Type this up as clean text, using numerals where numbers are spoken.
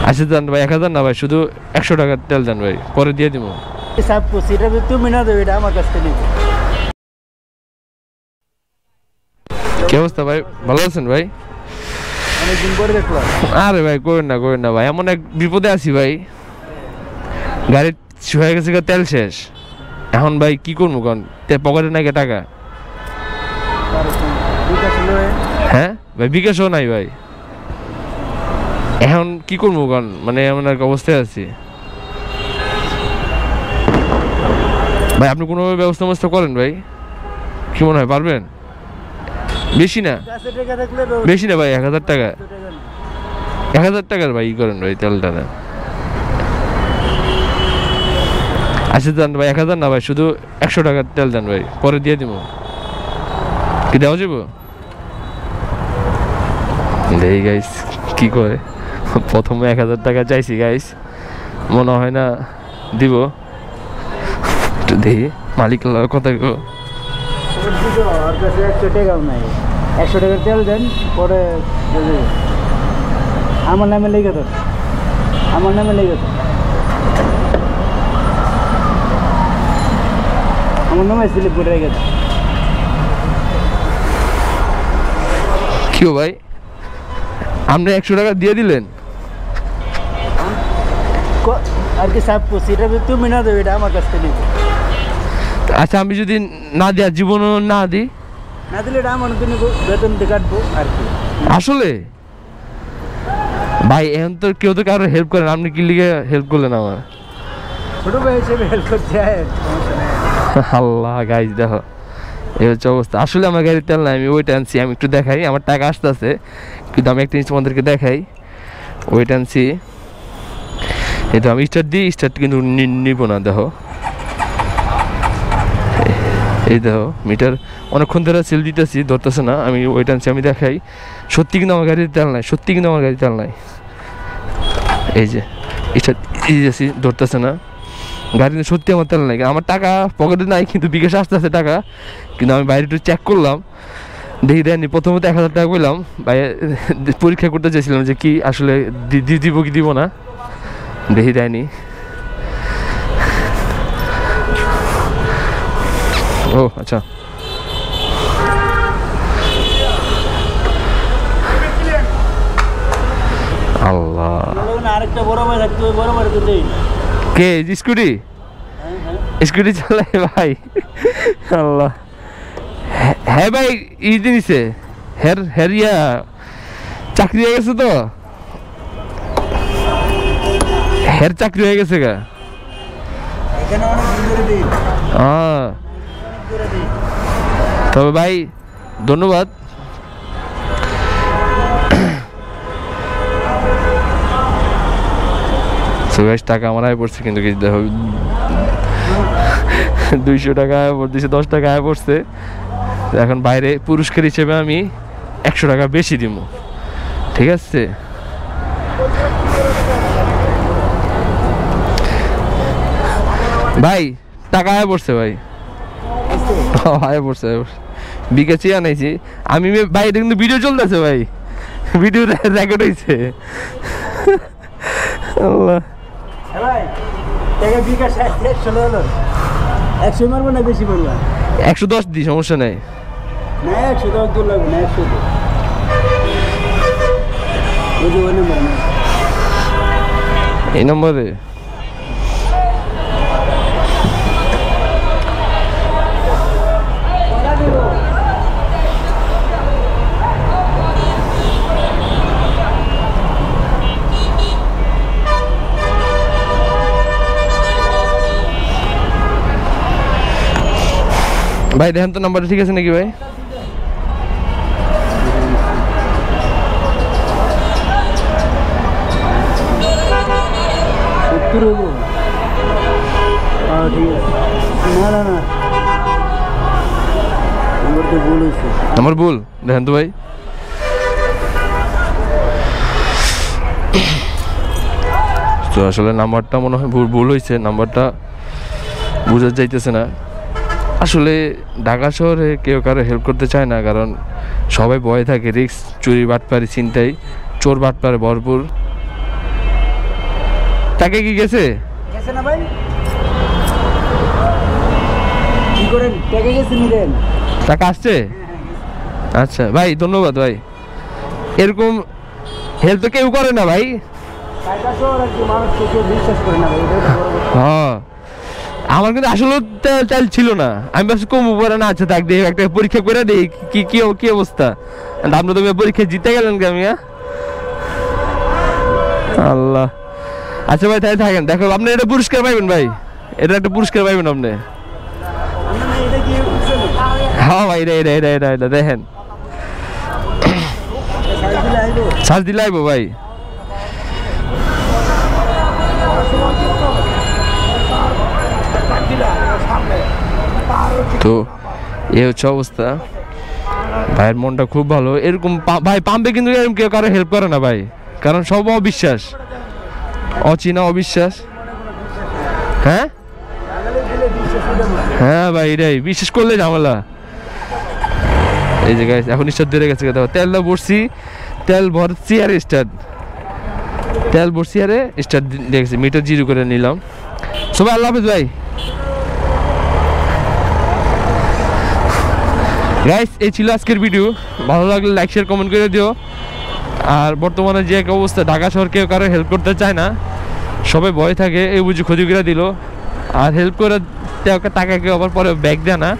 আচ্ছা দেন ভাই 1000 না ভাই, শুধু 100 টাকার তেল দেন ভাই, পরে দিয়ে দিব। হিসাব করছি, এটা তুমি না দেবে, এটা আমার কাছ থেকে নিবে। কি অবস্থা ভাই, ভালো আছেন ভাই? অনেকদিন পরে দেখলাম। আরে ভাই করেন না ভাই, এমন এক বিপদে আছি ভাই, গাড়ির হয়ে গেছে তেল শেষ। এখন ভাই কি করবো কোন, পকেটে নাকি টাকা? হ্যাঁ ভাই, বিকাশও নাই ভাই, এখন কি করবো কোন, মানে এমন এক অবস্থায় আছি ভাই। আপনি কোনোভাবে ব্যবস্থা করেন ভাই, কি মনে হয় পারবেন? বেশি না ভাই, 1000 টাকা, 1000 টাকার ভাই ই করেন ভাই, তেলটা দেন। আচ্ছা দেন ভাই 1000 না ভাই, শুধু 100 টাকার তেল দেন ভাই, পরে দিয়ে দিব। কি দেওয়া যাবো? দেখি গাইস কি করে, প্রথমে 1000 টাকা চাইছি গাইস, মনে হয় না দিব, একটু দেখি মালিক কথা। 100 টাকাও নাই, 100 টাকার তেল দেন, পরে আমার নামে লেগে তো, আমার নামে লেগে তো, আমার নামে স্লিপ করে গেছে। কেউ ভাই আপনি 100 টাকা দিয়ে দিলেন? আর কি সাপ করছি, এটা তুমি না দেবে, এটা আমার কাছ থেকে নিবে। আচ্ছা আমি যদি না দেওয়া জীবনও না দিই, না দিলে এটা আমার বেতন দিয়ে কাটবো আর কি। আসলে ভাই এখন তো কেউ তো কারো হেল্প করেন, আপনি কি লিগে হেল্প করলেন আমার? ছোট ভাই হিসেবে হেল্প করতে হয়। আল্লাহ গাইজ দেখো এই হচ্ছে অবস্থা। আসলে আমার গাড়ির তেল নাই, আমি ওইটা আনছি, আমি একটু দেখাই, আমার টাকা আসতেছে, কিন্তু আমি একটা জিনিস তোমাদেরকে দেখাই, ওইটা আনছি। এই তো আমি স্টার্ট দিই, স্টার্ট কিন্তু নিব না, দেখো এই দেখো মিটার অনেকক্ষণ ধরে সেল দিতেছি, ধরতেছে না। আমি ওইটা আনছি, আমি দেখাই, সত্যি কিন্তু আমার গাড়ির তেল নাই, সত্যি কিন্তু আমার গাড়ির তেল নাই। এই যে স্টার্ট দিয়েছি, ধরতেছে না, গাড়িতে সত্যি আমার তেল নাই, আমার টাকা পকেটে নাই, কিন্তু বিকাশে আসতেছে টাকা। কিন্তু আমি বাইরে একটু চেক করলাম, দেখি দেয়নি। প্রথমত 1000 টাকা পেলাম, বাইরে পরীক্ষা করতে চাইছিলাম যে কি আসলে দিব কি দিব না, দেখি দেয়নি। ও আচ্ছা, আল্লাহ আরেকটা বড় ভাই থাকতো, বড় ভাই তো দেই। কে স্কুটি? স্কুটি চালায় ভাই? আল্লাহ, হ্যাঁ ভাই ই জিনিসে হেরিয়া চাকরি হয়ে গেছে তো, হের চাকরি হয়ে গেছে গা। তবে ভাই ধন্যবাদ। টাকা আমার আয় পড়ছে, কিন্তু দেখো 200 টাকা আয় পড়ছে, 10 টাকা আয় পড়ছে। এখন বাইরে পুরস্কার হিসেবে আমি 100 টাকা বেশি দিব, ঠিক আছে? ভাই টাকা আয় পড়ছে ভাই, আয় পড়ছে, বিকাশে আনাইছি আমি। বাইরে কিন্তু ভিডিও চলতেছে ভাই, ভিডিও রেকর্ড হয়েছে। আল্লাহ, 110 দিই, সমস্যা নাই। এই নম্বরে ভাই দেখেন তো নাম্বারটা ঠিক আছে নাকি ভাই? নাম্বার ভুল, দেখেন তো ভাই। তো আসলে নাম্বারটা মনে হয় ভুল হয়েছে, নাম্বারটা বোঝা যাইতেছে না। আসলে ঢাকা শহরে কেউ কারো হেল্প করতে চায় না, কারণ সবাই ভয় থাকে রিস্ক, চুরি বাটপারি ছিনতাই, চোর বাটপারে ভরপুর। টাকা কি গেছে? গেছে না ভাই? কি করেন? টাকা গেছে নিলেন? টাকা আসছে? আচ্ছা ভাই, ধন্যবাদ ভাই। এরকম হেল্প তো কেউ করে না ভাই। টাকা তো আর কি মানুষকে কেউ বিশ্বাস করে না ভাই, এটাই তো বড় কথা। হ্যাঁ, আমার কিন্তু আসলে তেল ছিল না, আমি ভাবছি কম উপরে না আছে, তাক দিয়ে একটা পরীক্ষা করে দিই কি কি কি অবস্থা। আমরা তো পরীক্ষা জিতে গেলেন কি আমি? আল্লাহ। আচ্ছা ভাই, তাই থাকেন, দেখো আপনি এটা পুরস্কার পাইবেন ভাই, এটা একটা পুরস্কার পাইবেন আপনি। এটা কি বুঝছেন? হ্যাঁ ভাই, এটা এটা এটা এটা এটা দেখেন, সাইকেলে আইবো। সার্চ দিলে আইবো ভাই। তো এই হচ্ছে অবস্থা। ভাইয়ের মনটা খুব ভালো। এরকম ভাই পাম্পে কিন্তু এরকম কেউ কারো হেল্প করে না ভাই, কারণ সব অবিশ্বাস, অচেনা অবিশ্বাস। হ্যাঁ হ্যাঁ ভাই, এটাই বিশ্বাস করলে ঝামেলা। এই যে গাইস এখন স্টার্ট দিয়ে গেছে, তেলটা ভরছি, তেল ভরছি আর স্টার্ট, তেল ভরছি আরে স্টার্ট দেখছি, মিটার জিরো করে নিলাম। সবাই আল্লাহ হাফেজ ভাই। গাইস এই ছিল আজকের ভিডিও, ভালো লাগলে লাইক শেয়ার কমেন্ট করে দিও। আর বর্তমানে যে এক অবস্থা, ঢাকা শহর কেউ কারো হেল্প করতে চায় না, সবাই ভয় থাকে, এই বুঝি ক্ষতি করে দিল, আর হেল্প করে টাকা কেউ আবার পরে ব্যাগ দেয় না।